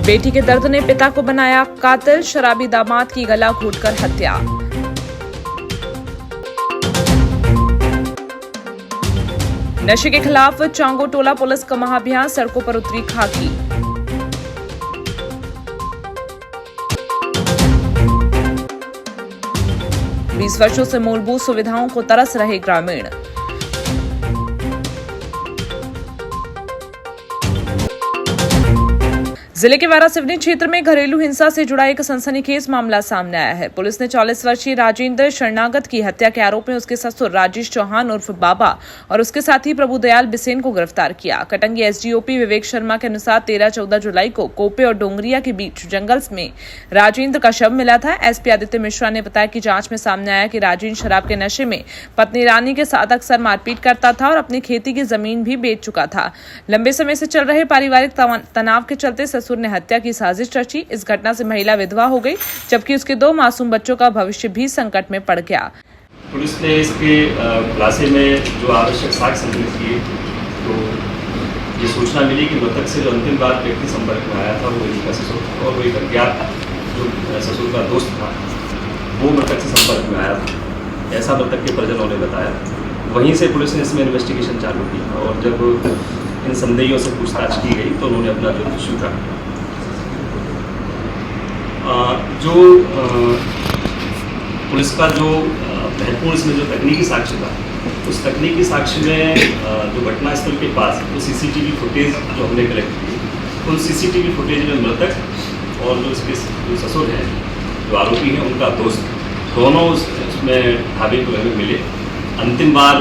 बेटी के दर्द ने पिता को बनाया कातिल, शराबी दामाद की गला घोंटकर हत्या। नशे के खिलाफ चांगो टोला पुलिस का महाअभियान, सड़कों पर उतरी खाकी। बीस वर्षों से मूलभूत सुविधाओं को तरस रहे ग्रामीण। जिले के वारासिवनी क्षेत्र में घरेलू हिंसा से जुड़ा एक सनसनीखेज मामला सामने आया है। पुलिस ने 40 वर्षीय राजेंद्र शरणागत की हत्या के आरोप में उसके ससुर राजेश चौहान उर्फ बाबा और उसके साथी प्रभुदयाल बिसेन को गिरफ्तार किया। कटंगी एसडीओपी विवेक शर्मा के अनुसार 13-14 जुलाई को कोपे और डोंगरिया के बीच जंगल में राजेंद्र का शव मिला था। एसपी आदित्य मिश्रा ने बताया कि जांच में सामने आया कि राजेंद्र शराब के नशे में पत्नी रानी के साथ अक्सर मारपीट करता था और अपनी खेती की जमीन भी बेच चुका था। लंबे समय से चल रहे पारिवारिक तनाव के चलते ससुर ने हत्या की साजिश रची। इस घटना से महिला विधवा हो गई, जबकि उसके 2 मासूम बच्चों का भविष्य भी संकट में पड़ गया। पुलिस ने इसके खुलासे में जो आवश्यक साक्ष्य संकलित किए, तो ये सूचना मिली कि मृतक से जो अंतिम बार व्यक्ति संपर्क में आया था वो इनका ससुर था और वो एक अज्ञात जो ससुर का दोस्त था वो मृतक से संपर्क में आया था, ऐसा मृतक के परिजनों ने बताया। वहीं से पुलिस ने इसमें इन्वेस्टिगेशन चालू की और जब इन संदेहियों से पूछताछ की गई तो उन्होंने अपना जो स्वीकार किया। जो पुलिस का जो महत्वपूर्ण इसमें जो तकनीकी साक्ष्य था, उस तकनीकी साक्ष्य में जो घटनास्थल के पास वो सीसीटीवी फुटेज जो हमने कलेक्ट की, उन सीसीटीवी फुटेज में मृतक और जो इसके जो ससुर हैं, जो आरोपी हैं, उनका दोस्त, दोनों उसमें ढाबे को में मिले। अंतिम बार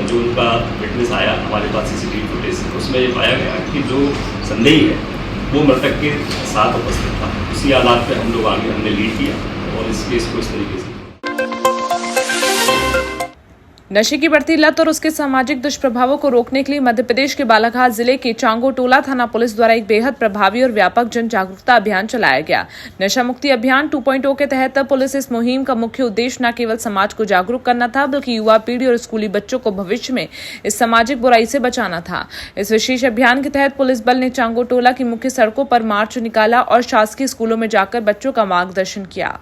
जो उनका विटनेस आया हमारे पास सीसीटीवी फुटेज, उसमें ये पाया गया कि जो संदेही है वो मृतक के साथ उपस्थित था। उसी आधार पे हम लोग आगे हमने लीड किया और इस केस को इस तरीके से। नशे की बढ़ती लत और उसके सामाजिक दुष्प्रभावों को रोकने के लिए मध्य प्रदेश के बालाघाट जिले के चांगो टोला थाना पुलिस द्वारा एक बेहद प्रभावी और व्यापक जन जागरूकता अभियान चलाया गया। नशा मुक्ति अभियान 2.0 के तहत पुलिस इस मुहिम का मुख्य उद्देश्य न केवल समाज को जागरूक करना था, बल्कि युवा पीढ़ी और स्कूली बच्चों को भविष्य में इस सामाजिक बुराई से बचाना था। इस विशेष अभियान के तहत पुलिस बल ने चांगो टोला की मुख्य सड़कों पर मार्च निकाला और शासकीय स्कूलों में जाकर बच्चों का मार्गदर्शन किया।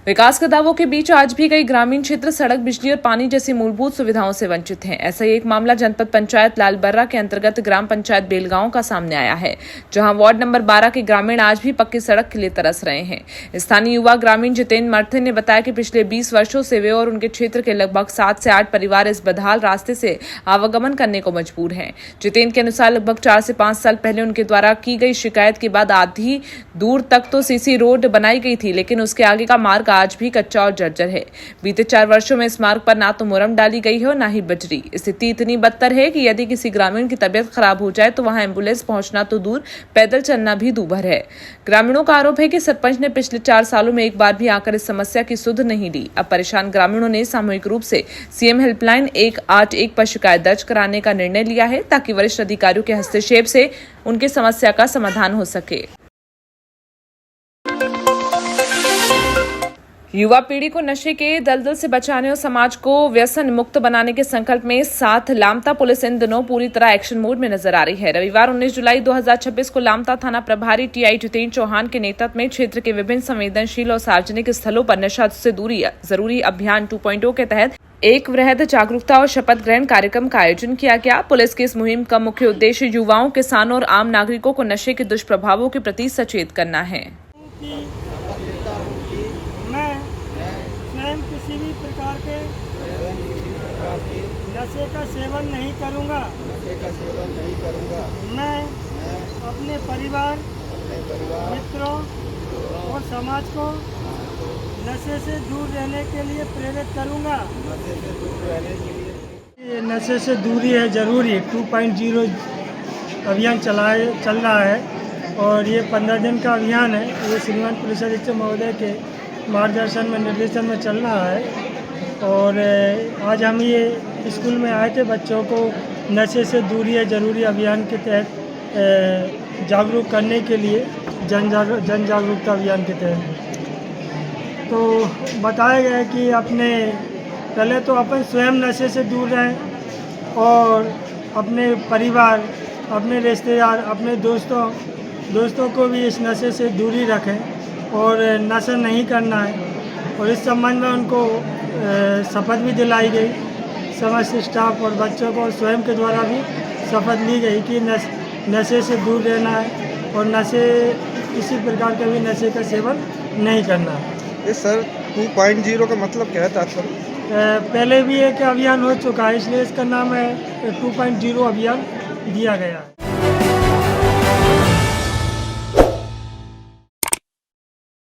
विकास के दावों के बीच आज भी कई ग्रामीण क्षेत्र सड़क, बिजली और पानी जैसी मूलभूत सुविधाओं से वंचित हैं। ऐसा ही एक मामला जनपद पंचायत लालबर्रा के अंतर्गत ग्राम पंचायत बेलगांव का सामने आया है, जहां वार्ड नंबर 12 के ग्रामीण आज भी पक्की सड़क के लिए तरस रहे हैं। स्थानीय युवा ग्रामीण जितेंद्र मर्थे ने बताया कि पिछले 20 वर्षों से वे और उनके क्षेत्र के लगभग 7 से 8 परिवार इस बदहाल रास्ते से आवागमन करने को मजबूर हैं। जितेंद्र के अनुसार लगभग 4 से 5 साल पहले उनके द्वारा की गई शिकायत के बाद आधी दूर तक तो सीसी रोड बनाई गई थी, लेकिन उसके आगे का मार्ग आज भी कच्चा और जर्जर है। बीते 4 वर्षों में इस मार्ग पर ना तो मुरम डाली गई है और ना ही बजरी। स्थिति इतनी बदतर है कि यदि किसी ग्रामीण की तबियत खराब हो जाए तो वहां एम्बुलेंस पहुंचना तो दूर, पैदल चलना भी दूभर है। ग्रामीणों का आरोप है कि सरपंच ने पिछले 4 सालों में एक बार भी आकर इस समस्या की सुध नहीं ली। अब परेशान ग्रामीणों ने सामूहिक रूप से सीएम हेल्पलाइन 181 पर शिकायत दर्ज कराने का निर्णय लिया है, ताकि वरिष्ठ अधिकारियों के हस्तक्षेप से उनकी समस्या का समाधान हो सके। युवा पीढ़ी को नशे के दलदल से बचाने और समाज को व्यसन मुक्त बनाने के संकल्प में साथ लामता पुलिस इन दिनों पूरी तरह एक्शन मोड में नजर आ रही है। रविवार 19 जुलाई 2026 को लामता थाना प्रभारी टीआई जितेंद्र चौहान के नेतृत्व में क्षेत्र के विभिन्न संवेदनशील और सार्वजनिक स्थलों पर नशा से दूरी जरूरी अभियान 2.0 के तहत एक वृहद जागरूकता और शपथ ग्रहण कार्यक्रम का आयोजन किया गया। पुलिस की इस मुहिम का मुख्य उद्देश्य युवाओं, किसानों और आम नागरिकों को नशे के दुष्प्रभावों के प्रति सचेत करना है। मैं किसी भी प्रकार के नशे का सेवन नहीं करूंगा। मैं अपने परिवार, मित्रों और समाज को नशे से दूर रहने के लिए प्रेरित करूंगा। ये नशे से दूरी है जरूरी 2.0 अभियान चल रहा है और ये 15 दिन का अभियान है। ये श्रीमान पुलिस अधीक्षक महोदय के मार्गदर्शन में, निर्देशन में चल रहा है। और आज हम ये स्कूल में आए थे बच्चों को नशे से दूरी है जरूरी अभियान के तहत जागरूक करने के लिए, जन जागरूकता अभियान के तहत। तो बताया गया कि अपने पहले तो अपन स्वयं नशे से दूर रहें और अपने परिवार अपने रिश्तेदार, अपने दोस्तों को भी इस नशे से दूरी रखें और नशा नहीं करना है। और इस संबंध में उनको शपथ भी दिलाई गई, समस्त स्टाफ और बच्चों को स्वयं के द्वारा भी शपथ ली गई कि नशे से दूर रहना है और किसी प्रकार के भी नशे का सेवन नहीं करना है। ये सर 2.0 का मतलब क्या है तात्पर्य? पहले भी एक अभियान हो चुका है, इसलिए इसका नाम है 2.0 अभियान दिया गया है।